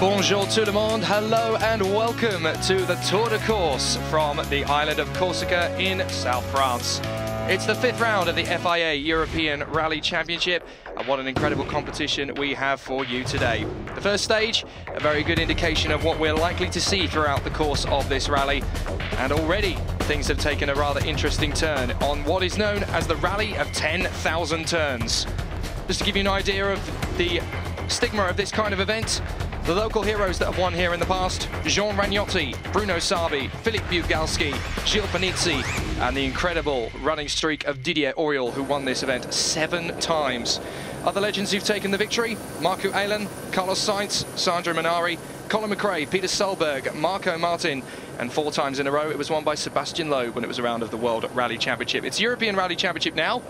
Bonjour tout le monde, hello and welcome to the Tour de Corse from the island of Corsica in South France. It's the fifth round of the FIA European Rally Championship, and what an incredible competition we have for you today. The first stage, a very good indication of what we're likely to see throughout the course of this rally, and already things have taken a rather interesting turn on what is known as the Rally of 10,000 Turns. Just to give you an idea of the stigma of this kind of event, the local heroes that have won here in the past: Jean Ragnotti, Bruno Sabi, Philippe Bugalski, Gilles Panizzi, and the incredible running streak of Didier Auriol, who won this event 7 times. Other legends who've taken the victory: Marco Allen, Carlos Sainz, Sandro Minari, Colin McRae, Peter Solberg, Marco Martin, and 4 times in a row it was won by Sebastian Loeb when it was a round of the World Rally Championship. It's European Rally Championship now.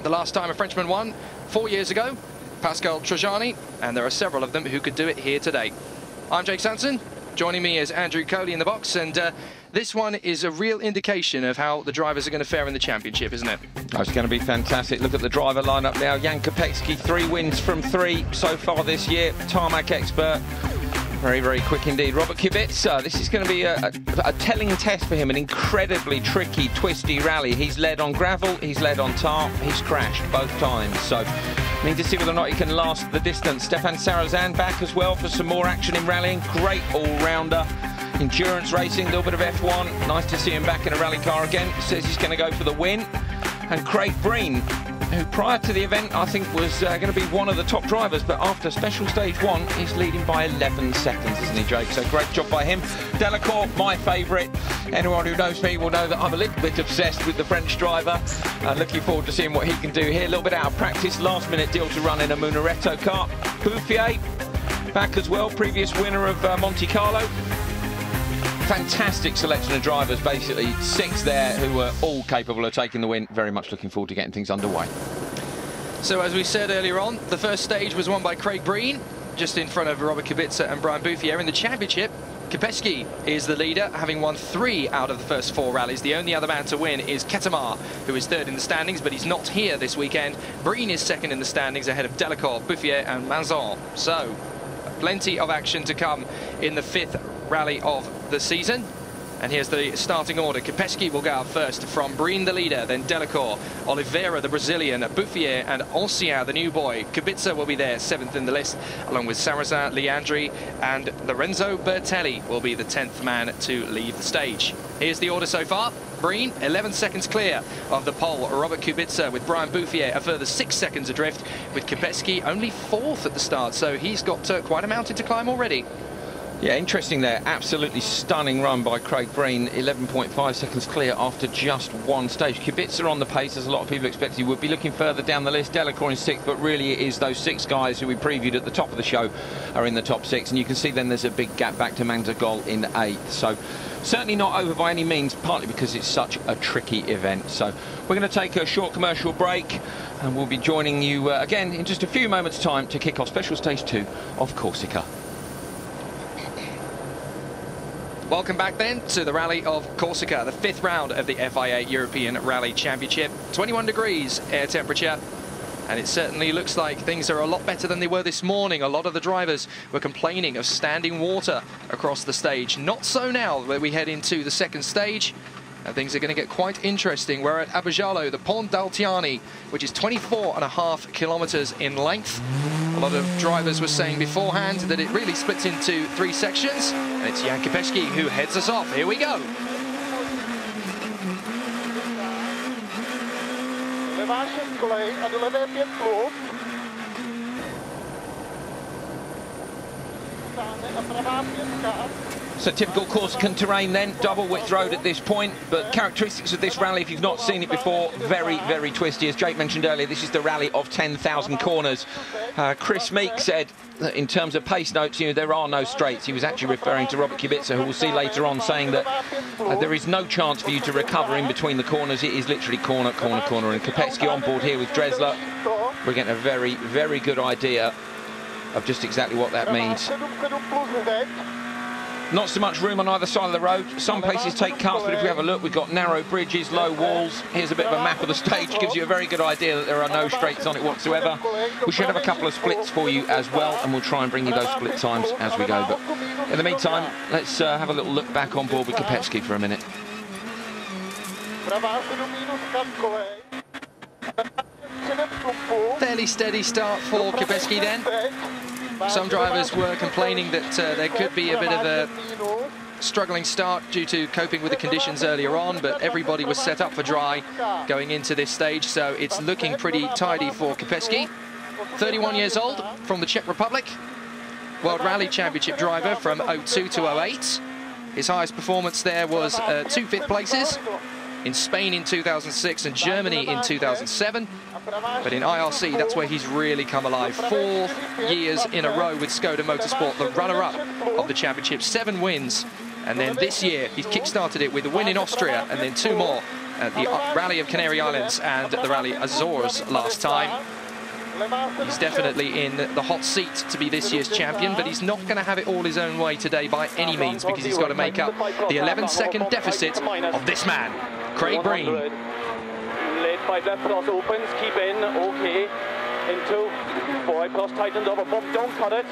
The last time a Frenchman won 4 years ago, Pascal Trojani, and there are several of them who could do it here today. I'm Jake Sanson, joining me is Andrew Coley in the box, and this one is a real indication of how the drivers are going to fare in the championship, isn't it? Oh, it's going to be fantastic. Look at the driver lineup now. Jan Kopecky, 3 wins from 3 so far this year. Tarmac expert. Very, very quick indeed. Robert Kubica, this is going to be a telling test for him, an incredibly tricky, twisty rally. He's led on gravel, he's led on tar, he's crashed both times. So, we need to see whether or not he can last the distance. Stefan Sarrazin back as well for some more action in rallying. Great all-rounder. Endurance racing, a little bit of F1. Nice to see him back in a rally car again. Says he's going to go for the win. And Craig Breen, who prior to the event I think was going to be one of the top drivers, but after special stage 1 he's leading by 11 seconds, isn't he, Jake? So great job by him. Delacour, my favourite. Anyone who knows me will know that I'm a little bit obsessed with the French driver. Looking forward to seeing what he can do here. A little bit out of practice, last minute deal to run in a Munaretto car. Bouffier back as well, previous winner of Monte Carlo. Fantastic selection of drivers, basically 6 there who were all capable of taking the win. Very much looking forward to getting things underway. So as we said earlier on, the first stage was won by Craig Breen, just in front of Robert Kubica and Brian Bouffier. In the championship, Kopecky is the leader, having won 3 out of the first 4 rallies. The only other man to win is Kettemar, who is 3rd in the standings, but he's not here this weekend. Breen is 2nd in the standings, ahead of Delacour, Bouffier and Manzon. So, plenty of action to come in the 5th rally of the season. And here's the starting order. Kopecky will go out first from Breen, the leader, then Delacour, Oliveira, the Brazilian, Bouffier and Ancien, the new boy. Kubica will be there 7th in the list, along with Sarrazin, Leandri, and Lorenzo Bertelli will be the 10th man to leave the stage. Here's the order so far. Breen, 11 seconds clear of the pole. Robert Kubica with Brian Bouffier a further 6 seconds adrift, with Kopecky only 4th at the start, so he's got quite a mountain to climb already. Yeah, interesting there. Absolutely stunning run by Craig Breen. 11.5 seconds clear after just 1 stage. Kubica on the pace, as a lot of people expected he would be. Looking further down the list, Delacour in 6th, but really it is those 6 guys who we previewed at the top of the show are in the top 6. And you can see then there's a big gap back to Manzagol in 8th. So certainly not over by any means, partly because it's such a tricky event. So we're going to take a short commercial break, and we'll be joining you again in just a few moments' time to kick off special stage 2 of Corsica. Welcome back then to the Rally of Corsica, the 5th round of the FIA European Rally Championship. 21 degrees air temperature, and it certainly looks like things are a lot better than they were this morning. A lot of the drivers were complaining of standing water across the stage. Not so now that we head into the 2nd stage. And things are going to get quite interesting. We're at Abujalo, the Pont d'Altiani, which is 24.5 kilometers in length. A lot of drivers were saying beforehand that it really splits into 3 sections. And it's Jan Kopecky who heads us off. Here we go. So typical Corsican terrain then, double width road at this point, but characteristics of this rally, if you've not seen it before, very, very twisty. As Jake mentioned earlier, this is the rally of 10,000 corners. Chris Meek said that in terms of pace notes, you know, there are no straights. He was actually referring to Robert Kubica, who we'll see later on, saying that there is no chance for you to recover in between the corners. It is literally corner, corner, corner. And Kopecky on board here with Dresler. We're getting a very, very good idea of just exactly what that means. Not so much room on either side of the road. Some places take cuts, but if we have a look, we've got narrow bridges, low walls. Here's a bit of a map of the stage. Gives you a very good idea that there are no straights on it whatsoever. We should have a couple of splits for you as well, and we'll try and bring you those split times as we go. But in the meantime, let's have a little look back on board with Kopecky for a minute. Fairly steady start for Kopecky then. Some drivers were complaining that there could be a bit of a struggling start due to coping with the conditions earlier on, but everybody was set up for dry going into this stage, so it's looking pretty tidy for Kopecky. 31 years old, from the Czech Republic. World Rally Championship driver from 02 to 08. His highest performance there was 2 fifth places in Spain in 2006 and Germany in 2007. But in IRC, that's where he's really come alive. 4 years in a row with Skoda Motorsport, the runner-up of the championship, 7 wins. And then this year, he's kick-started it with a win in Austria and then 2 more at the Rally of Canary Islands and the Rally Azores last time. He's definitely in the hot seat to be this year's champion, but he's not going to have it all his own way today by any means, because he's got to make up the 11-second deficit of this man, Craig Breen. Late 5 left plus opens, keep in, okay. Into 4 right plus, tightens over bump, don't cut it.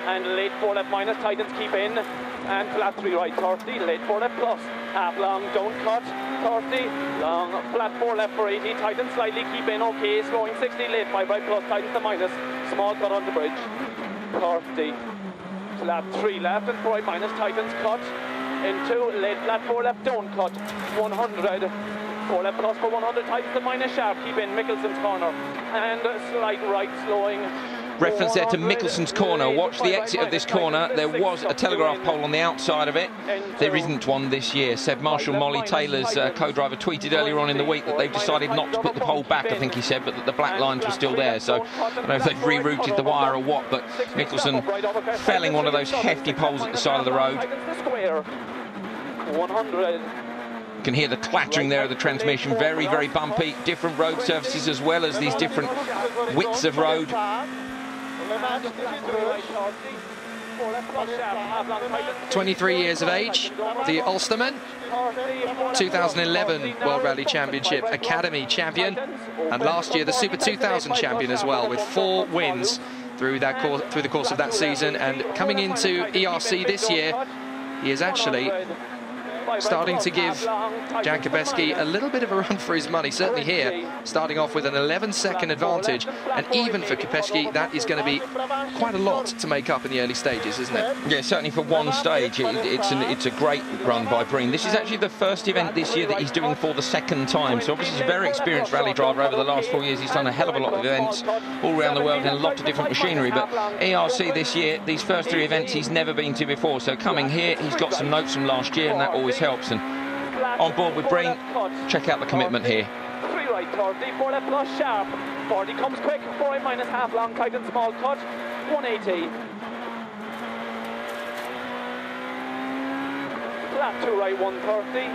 And late 4 left minus, tightens, keep in. And flat 3 right, 30, late 4 left plus. Half long, don't cut, 30. Long, flat 4 left for 80, tightens slightly, keep in, okay. Slowing 60, late 5 right plus, tightens to minus. Small cut on the bridge, 30. Flat 3 left and 4 right minus, tightens, cut. Into late flat 4 left, don't cut, 100. 4 left plus for 100, tightens the minus sharp, keep in Mickelson's corner, and slight right slowing. Reference there to Mickelson's corner. Watch the exit of this corner. There was a telegraph pole on the outside of it. There isn't one this year. Seb Marshall, Molly Taylor's co-driver, tweeted earlier on in the week that they've decided not to put the pole back, I think he said, but that the black lines were still there. So I don't know if they've rerouted the wire or what, but Mickelson felling one of those hefty poles at the side of the road. 100. You can hear the clattering there of the transmission. Very, very bumpy. Different road surfaces as well as these different widths of road. 23 years of age, the Ulsterman, 2011 World Rally Championship Academy champion, and last year the Super 2000 champion as well, with 4 wins through the course of that season. And coming into ERC this year, he is actually starting to give Jan Kopecky a little bit of a run for his money, certainly here, starting off with an 11-second advantage. And even for Kopecky, that is going to be quite a lot to make up in the early stages, isn't it? Yeah, certainly for one stage, it's a great run by Breen. This is actually the first event this year that he's doing for the 2nd time, so obviously he's a very experienced rally driver. Over the last 4 years, he's done a hell of a lot of events all around the world in a lot of different machinery, but ERC this year, these first 3 events he's never been to before, so coming here, he's got some notes from last year, and that always helps. And on board with Breen, check out the commitment here. 3 right, 30, 4 left plus sharp, 40 comes quick, 4 right minus half long, tight and small cut, 180. Flat 2 right, 130.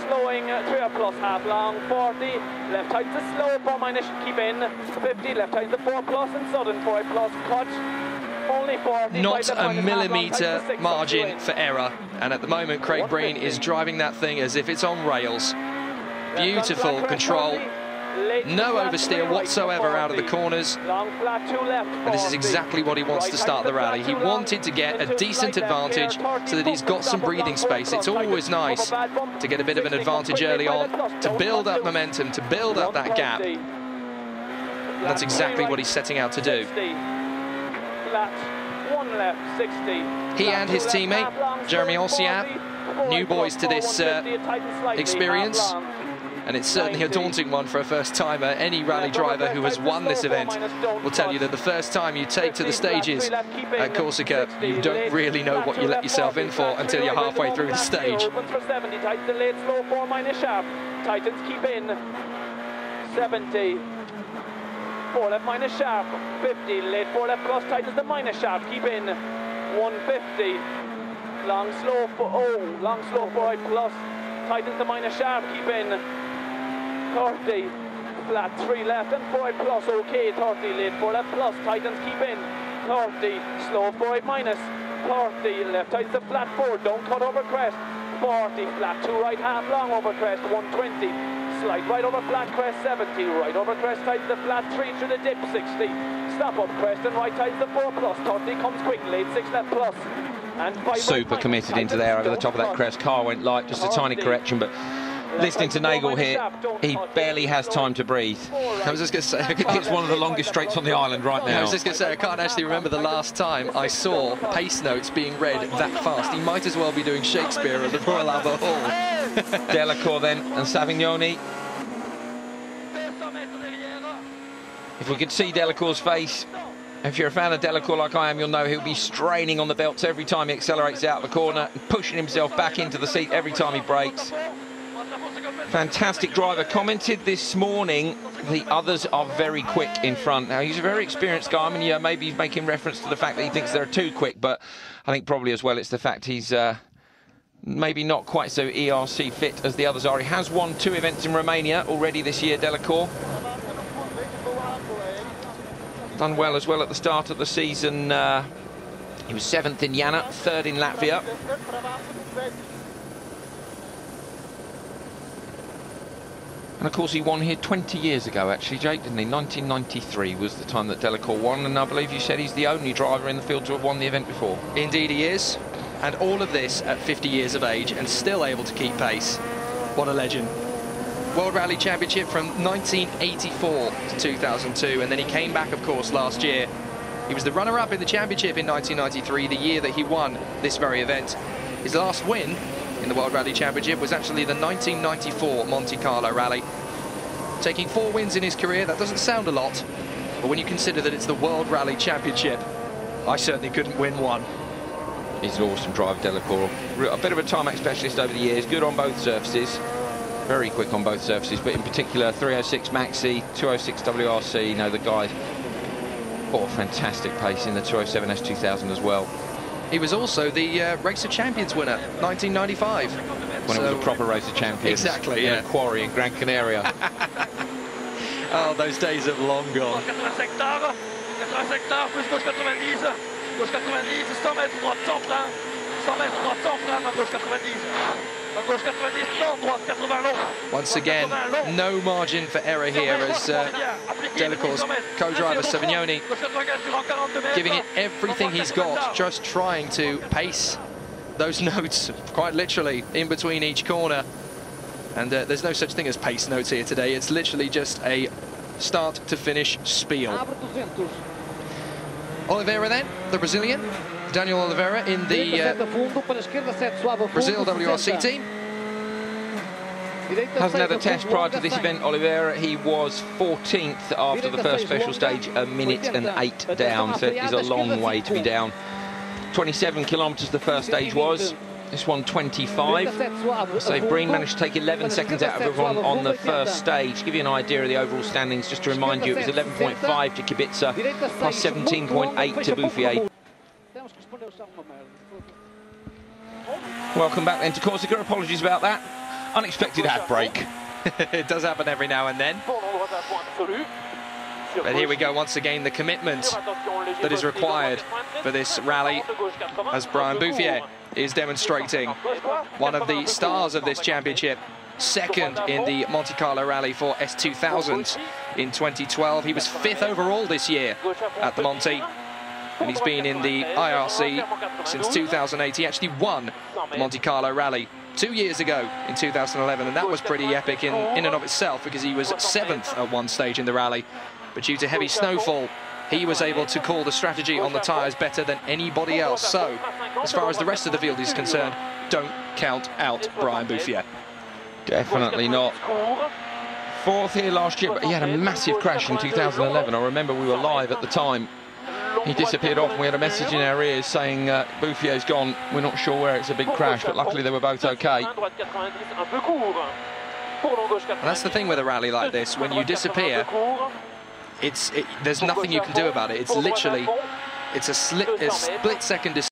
Slowing 3 up plus half long, 40. Left tight to slow, 4 minus, keep in, 50. Left tight to 4 plus and sudden 4 right plus cut. Only 40. Not a millimetre margin for error, and at the moment Craig Breen is driving that thing as if it's on rails. Beautiful control, no oversteer whatsoever out of the corners, and this is exactly what he wants to start the rally. He wanted to get a decent advantage so that he's got some breathing space. It's always nice to get a bit of an advantage early on, to build up momentum, to build up that gap. And that's exactly what he's setting out to do. 1 left, 60. He and his teammate, Jeremy Ossiat, new boys to this experience, and it's certainly a daunting one for a first-timer. Any rally driver who has won this event will tell you that the first time you take to the stages at Corsica, you don't really know what you let yourself in for until you're halfway through the stage. 70. 4 left minus sharp, 50, late 4 left plus, tightens the minus sharp, keep in, 150, long slow for, long slow 4 right plus, tightens the minus sharp, keep in, 30, flat 3 left and 4 right plus, okay, 30, late 4 left plus, tightens, keep in, 30, slow 5 minus, 30, left tight the flat 4, don't cut over crest, 40, flat 2 right, half long over crest, 120, slide right over flat crest, 70, right over crest tight the flat 3 through the dip, 60, stop up crest and right tight the 4 plus, 30 comes quick, late 6 left plus, and 5 Super right committed into there over the top of that crest. Car went light, just a tiny correction, but listening to Nagel here, he barely has time to breathe. I was just going to say, I think it's one of the longest straights on the island right now. I was just going to say, I can't actually remember the last time I saw pace notes being read that fast. He might as well be doing Shakespeare at the Royal Albert Hall. Delacour then and Savignoni. If we could see Delacour's face, if you're a fan of Delacour like I am, you'll know he'll be straining on the belts every time he accelerates out of the corner, and pushing himself back into the seat every time he brakes. Fantastic driver. Commented this morning, the others are very quick in front. Now, he's a very experienced guy. I mean, yeah, maybe he's making reference to the fact that he thinks they're too quick, but I think probably as well it's the fact he's maybe not quite so ERC fit as the others are. He has won 2 events in Romania already this year, Delacour. Done well as well at the start of the season. He was 7th in Jana, 3rd in Latvia. And of course he won here 20 years ago actually, Jake, didn't he? 1993 was the time that Delacour won, and I believe you said he's the only driver in the field to have won the event before. Indeed he is, and all of this at 50 years of age and still able to keep pace. What a legend. World Rally Championship from 1984 to 2002, and then he came back, of course, last year. He was the runner-up in the championship in 1993, the year that he won this very event. His last win in the World Rally Championship was actually the 1994 Monte Carlo Rally. Taking 4 wins in his career, that doesn't sound a lot, but when you consider that it's the World Rally Championship, I certainly couldn't win one. He's an awesome driver, Delacour. A bit of a tarmac specialist over the years, good on both surfaces. Very quick on both surfaces, but in particular 306 Maxi, 206 WRC, you know, the guy, oh, fantastic pace in the 207 S2000 as well. He was also the Race of Champions winner, 1995. When it was a proper Race of Champions. Exactly, yeah. In a quarry in Gran Canaria. Oh, those days have long gone. Once again, no margin for error here as Delacour's co-driver Savignoni giving it everything he's got, just trying to pace those notes, quite literally, in between each corner. And there's no such thing as pace notes here today. It's literally just a start to finish spiel. Oliveira then, the Brazilian. Daniel Oliveira in the Brazil WRC team. Hasn't had a test prior to this event, Oliveira. He was 14th after the first special stage, 1 minute and 8 down, so it is a long way to be down. 27 kilometres the first stage was. This one 25. So Breen managed to take 11 seconds out of everyone on the first stage. To give you an idea of the overall standings, just to remind you, it was 11.5 to Kubica, plus 17.8 to Bouffier. Welcome back then to Corsica. Apologies about that. Unexpected ad break. It does happen every now and then. But here we go once again, the commitment that is required for this rally, as Brian Bouffier is demonstrating. One of the stars of this championship, 2nd in the Monte Carlo Rally for S2000 in 2012. He was 5th overall this year at the Monte, and he's been in the IRC since 2008. He actually won the Monte Carlo Rally 2 years ago in 2011, and that was pretty epic in and of itself, because he was 7th at one stage in the rally. But due to heavy snowfall, he was able to call the strategy on the tyres better than anybody else. So, as far as the rest of the field is concerned, don't count out Brian Bouffier. Definitely not. 4th here last year, but he had a massive crash in 2011. I remember we were live at the time. He disappeared off and we had a message in our ears saying Bouffier's gone, we're not sure where, it's a big crash, but luckily they were both okay. And that's the thing with a rally like this, when you disappear, there's nothing you can do about it. It's literally, it's a split second decision.